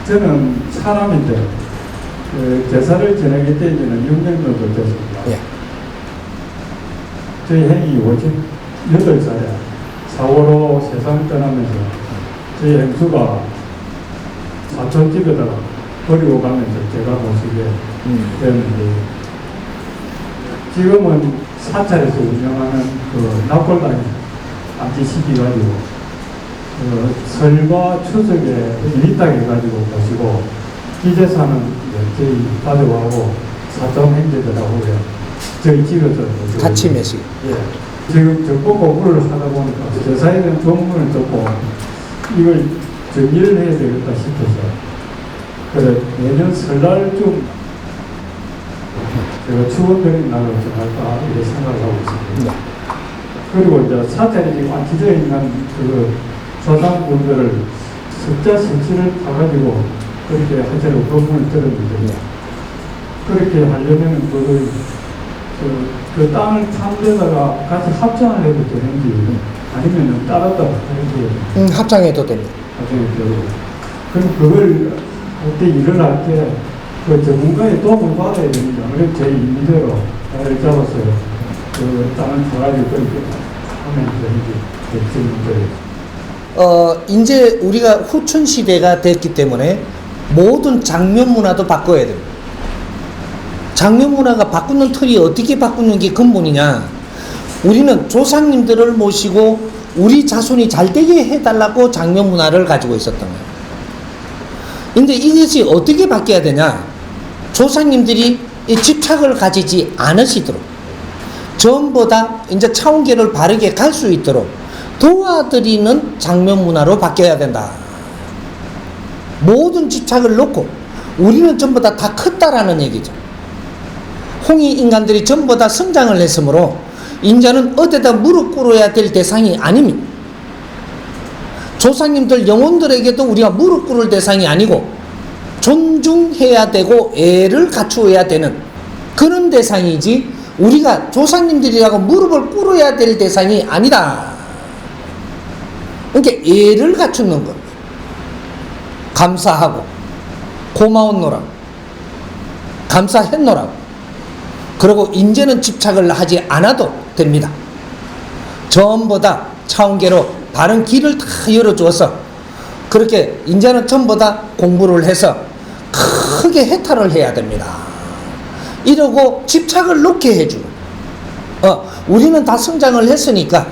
저는 사람인데 제사를 지내기 때문에는 6년 정도 됐습니다. 예. 저희 행이 58살에 4월로 세상 떠나면서 저희 행수가 사촌 집에다가 버리고 가면서 제가 모시게 됐는데, 지금은 사찰에서 운영하는 그 납골당이 안지시기 가지고 설과 추석에 일당 해가지고 모시고, 기재사는 저희 가족하고 사촌 형제들하고 저희 집에서 같이 매시. 예. 지금 적고 공부를 하다 보니까 제사에 대한 조문을 듣고 이걸 정리를 해야 되겠다 싶어서, 그래 내년 설날쯤 제가 추원드린 날을 정할까 이렇게 생각을 하고 있습니다. 네. 그리고 이제 사찰에 지금 안치되어 있는 그 조상분들을 숫자 색칠을 타가지고 그렇게 하자고 법문을 들었는데, 그렇게 하려면 그 땅을 판 데다가 같이 합장을 해도 되는지 아니면 따랐다 하는지 합장해도 됩니다. 나중에 되고, 그럼 그걸 할 때 일을 할 때 그 전문가의 도움을 받아야 되는지, 아무래도 제 임의대로 나를 잡았어요. 그 땅을 타가지고 그렇게 하면 되는지 결정을. 이제 우리가 후춘 시대가 됐기 때문에 모든 장면 문화도 바꿔야 됩니다. 장면 문화가 바꾸는 틀이 어떻게 바꾸는 게 근본이냐? 우리는 조상님들을 모시고 우리 자손이 잘 되게 해달라고 장면 문화를 가지고 있었던 거예요. 근데 이것이 어떻게 바뀌어야 되냐? 조상님들이 이 집착을 가지지 않으시도록, 전부 다 이제 차원계를 바르게 갈 수 있도록 도와드리는 장면 문화로 바뀌어야 된다. 모든 집착을 놓고 우리는 전부 다 컸다라는 얘기죠. 홍이 인간들이 전부 다 성장을 했으므로 인자는 어디다 무릎 꿇어야 될 대상이 아닙니다. 조상님들 영혼들에게도 우리가 무릎 꿇을 대상이 아니고 존중해야 되고 애를 갖추어야 되는 그런 대상이지, 우리가 조상님들이라고 무릎을 꿇어야 될 대상이 아니다. 그러니까 애를 갖추는 겁니다. 감사하고 고마웠노라, 감사했노라. 그리고 이제는 집착을 하지 않아도 됩니다. 전부 다 차원계로 바른 길을 다 열어주어서 그렇게 이제는 전부 다 공부를 해서 크게 해탈을 해야 됩니다. 이러고 집착을 놓게 해주고, 우리는 다 성장을 했으니까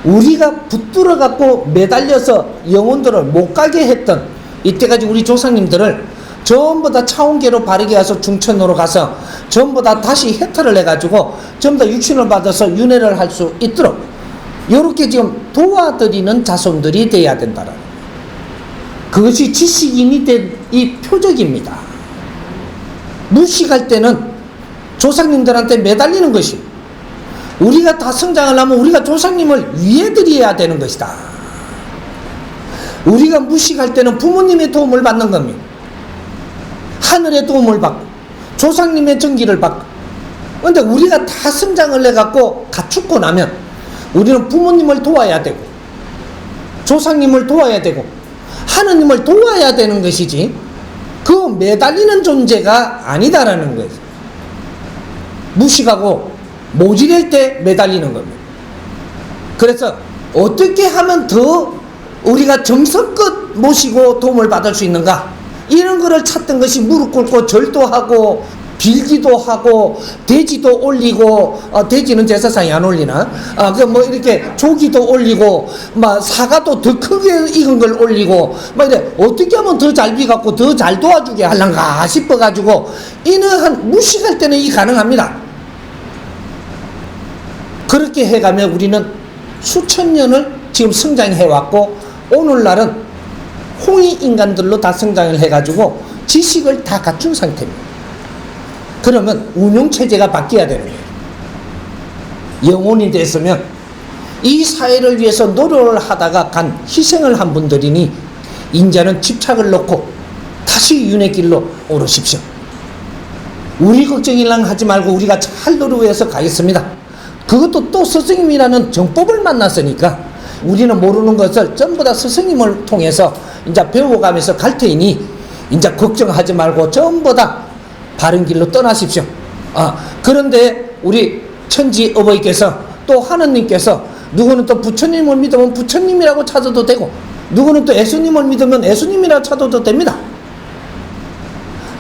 우리가 붙들어 갖고 매달려서 영혼들을 못 가게 했던 이때까지 우리 조상님들을 전부 다 차원계로 바르게 와서 중천으로 가서 전부 다 다시 해탈을 해가지고 전부 다 육신을 받아서 윤회를 할 수 있도록 이렇게 지금 도와드리는 자손들이 돼야 된다라는, 그것이 지식인이 된 이 표적입니다. 무식할 때는 조상님들한테 매달리는 것이, 우리가 다 성장을 하면 우리가 조상님을 위해 드려야 되는 것이다. 우리가 무식할 때는 부모님의 도움을 받는 겁니다. 하늘의 도움을 받고 조상님의 전기를 받고. 그런데 우리가 다 성장을 해갖고 갖추고 나면 우리는 부모님을 도와야 되고 조상님을 도와야 되고 하느님을 도와야 되는 것이지, 그 매달리는 존재가 아니다라는 거예요. 무식하고 모질할 때 매달리는 겁니다. 그래서 어떻게 하면 더 우리가 정성껏 모시고 도움을 받을 수 있는가, 이런 거를 찾던 것이 무릎 꿇고 절도 하고 빌기도 하고 돼지도 올리고, 돼지는 제사상에 안 올리나? 이렇게 조기도 올리고, 사과도 더 크게 익은 걸 올리고, 이래 어떻게 하면 더 잘 비갖고 더 잘 도와주게 할란가 싶어가지고, 이는 무식할 때는 이 가능합니다. 그렇게 해가면 우리는 수천 년을 지금 성장해왔고, 오늘날은 홍이 인간들로 다 성장을 해가지고 지식을 다 갖춘 상태입니다. 그러면 운용체제가 바뀌어야 되는 거예요. 영혼이 됐으면 이 사회를 위해서 노력을 하다가 간 희생을 한 분들이니 인자는 집착을 놓고 다시 윤회 길로 오르십시오. 우리 걱정이랑 하지 말고 우리가 잘 노력해서 가겠습니다. 그것도 또 스승님이라는 정법을 만났으니까 우리는 모르는 것을 전부 다 스승님을 통해서 이제 배워가면서 갈 테니 이제 걱정하지 말고 전부 다 바른 길로 떠나십시오. 그런데 우리 천지 어버이께서 또 하느님께서 누구는 또 부처님을 믿으면 부처님이라고 찾아도 되고 누구는 또 예수님을 믿으면 예수님이라고 찾아도 됩니다.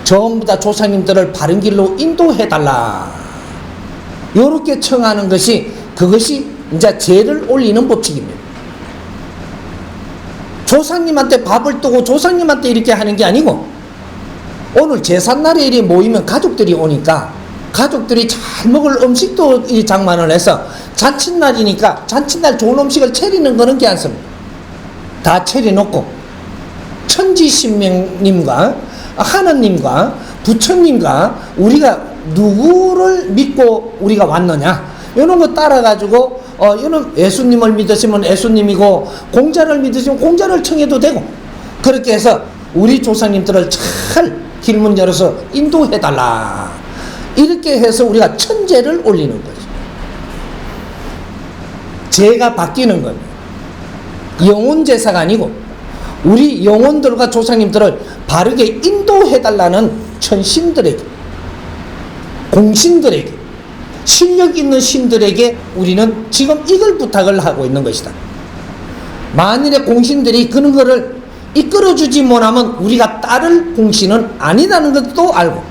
전부 다 조상님들을 바른 길로 인도해달라. 요렇게 청하는 것이 그것이 이제 죄를 올리는 법칙입니다. 조상님한테 밥을 뜨고 조상님한테 이렇게 하는 게 아니고 오늘 제삿날에 이리 모이면 가족들이 오니까 가족들이 잘 먹을 음식도 이 장만을 해서 잔칫날이니까 잔칫날 좋은 음식을 차리는 거는 괜찮습니다. 다 차려놓고 천지신명님과 하느님과 부처님과 우리가 누구를 믿고 우리가 왔느냐 이런 거 따라가지고 이런 예수님을 믿으시면 예수님이고 공자를 믿으시면 공자를 청해도 되고 그렇게 해서 우리 조상님들을 잘 길문 열어서 인도해달라 이렇게 해서 우리가 천재를 올리는 거죠. 죄가 바뀌는 겁니다. 영혼제사가 아니고 우리 영혼들과 조상님들을 바르게 인도해달라는 천신들에게 공신들에게 실력 있는 신들에게 우리는 지금 이걸 부탁을 하고 있는 것이다. 만일에 공신들이 그런 거를 이끌어주지 못하면 우리가 따를 공신은 아니라는 것도 알고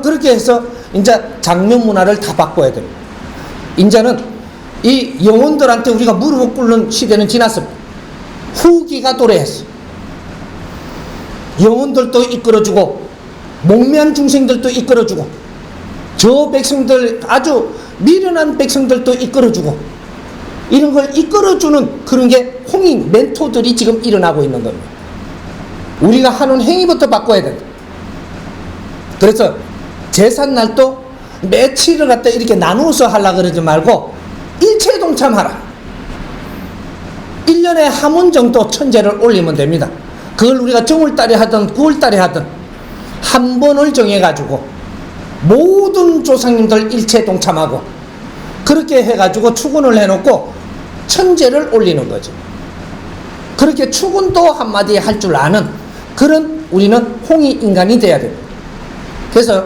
그렇게 해서 이제 장면 문화를 다 바꿔야 됩니다. 이제는 이 영혼들한테 우리가 무릎을 꿇는 시대는 지났습니다. 후기가 도래했어. 영혼들도 이끌어주고 목매한 중생들도 이끌어주고 저 백성들 아주 미련한 백성들도 이끌어주고 이런 걸 이끌어주는 그런 게 홍익 멘토들이 지금 일어나고 있는 겁니다. 우리가 하는 행위부터 바꿔야 된다. 그래서 제삿날도 며칠을 갖다 이렇게 나누어서 하려고 그러지 말고 일체 동참하라. 1년에 한 번 정도 천재를 올리면 됩니다. 그걸 우리가 정월달에 하든 9월달에 하든 한 번을 정해가지고 모든 조상님들 일체 동참하고 그렇게 해가지고 추근을 해놓고 천재를 올리는 거죠. 그렇게 추근도 한마디 할 줄 아는 그런 우리는 홍익인간이 돼야 됩니다. 그래서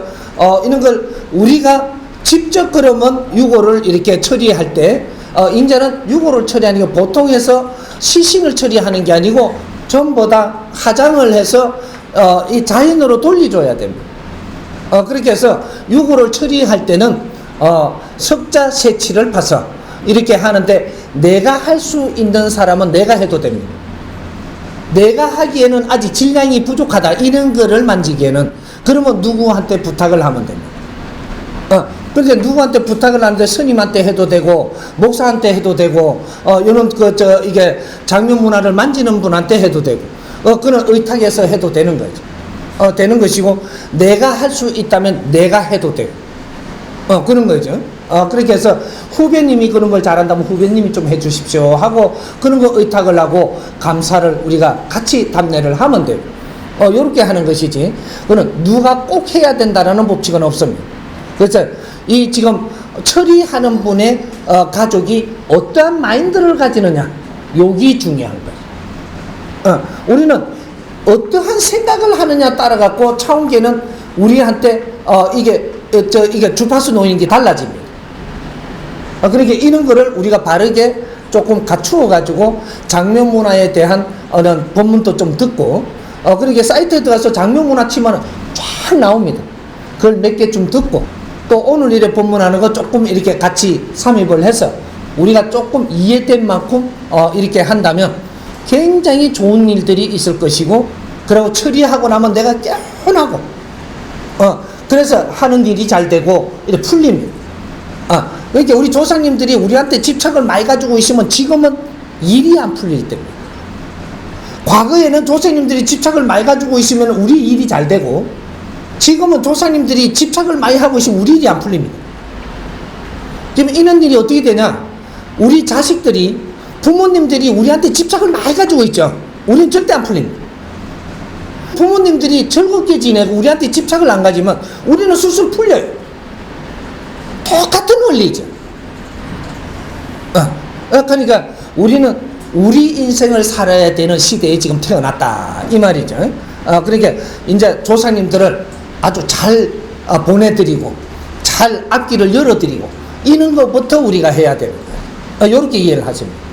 이런 걸 우리가 직접 그러면 유고를 이렇게 처리할 때 이제는 유고를 처리하는 게 보통 해서 시신을 처리하는 게 아니고 전부 다 화장을 해서 이 자연으로 돌려줘야 됩니다. 그렇게 해서 유고를 처리할 때는 석자 세치를 파서 이렇게 하는데 내가 할 수 있는 사람은 내가 해도 됩니다. 내가 하기에는 아직 질량이 부족하다 이런 거를 만지기에는 그러면 누구한테 부탁을 하면 됩니다. 그런데 누구한테 부탁을 하는데 스님한테 해도 되고 목사한테 해도 되고 이런 이게 장면 문화를 만지는 분한테 해도 되고 그는 의탁해서 해도 되는 거죠. 되는 것이고 내가 할 수 있다면 내가 해도 되고 그런 거죠. 그렇게 해서 후배님이 그런 걸 잘한다면 후배님이 좀 해주십시오 하고 그런 거 의탁을 하고 감사를 우리가 같이 답례를 하면 돼요. 이렇게 하는 것이지 그는 누가 꼭 해야 된다라는 법칙은 없습니다. 그래서 이 지금 처리하는 분의 가족이 어떠한 마인드를 가지느냐 여기 중요한 거예요. 우리는 어떠한 생각을 하느냐 따라 갖고 차원계는 우리한테 이게 주파수 놓이는 게 달라집니다. 그러니까 이런 거를 우리가 바르게 조금 갖추어 가지고 장면 문화에 대한 법문도 좀 듣고 그러니까 사이트에 들어가서 장면 문화 치면은 쫙 나옵니다. 그걸 몇 개 좀 듣고 또 오늘 일에 법문하는 거 조금 이렇게 같이 삽입을 해서 우리가 조금 이해된 만큼 이렇게 한다면 굉장히 좋은 일들이 있을 것이고 그리고 처리하고 나면 내가 깨어나고 그래서 하는 일이 잘 되고 이렇게 풀립니다. 그러니까 우리 조상님들이 우리한테 집착을 많이 가지고 있으면 지금은 일이 안 풀릴 때입니다. 과거에는 조상님들이 집착을 많이 가지고 있으면 우리 일이 잘 되고 지금은 조상님들이 집착을 많이 하고 있으면 우리 일이 안 풀립니다. 지금 이런 일이 어떻게 되냐? 우리 자식들이 부모님들이 우리한테 집착을 많이 가지고 있죠. 우리는 절대 안 풀립니다. 부모님들이 즐겁게 지내고 우리한테 집착을 안 가지면 우리는 술술 풀려요. 똑같은 원리죠. 그러니까 우리는 우리 인생을 살아야 되는 시대에 지금 태어났다 이 말이죠. 그러니까 이제 조상님들을 아주 잘 보내드리고 잘 앞길을 열어드리고 이런 것부터 우리가 해야 되는 거예요. 이렇게 이해를 하십니다.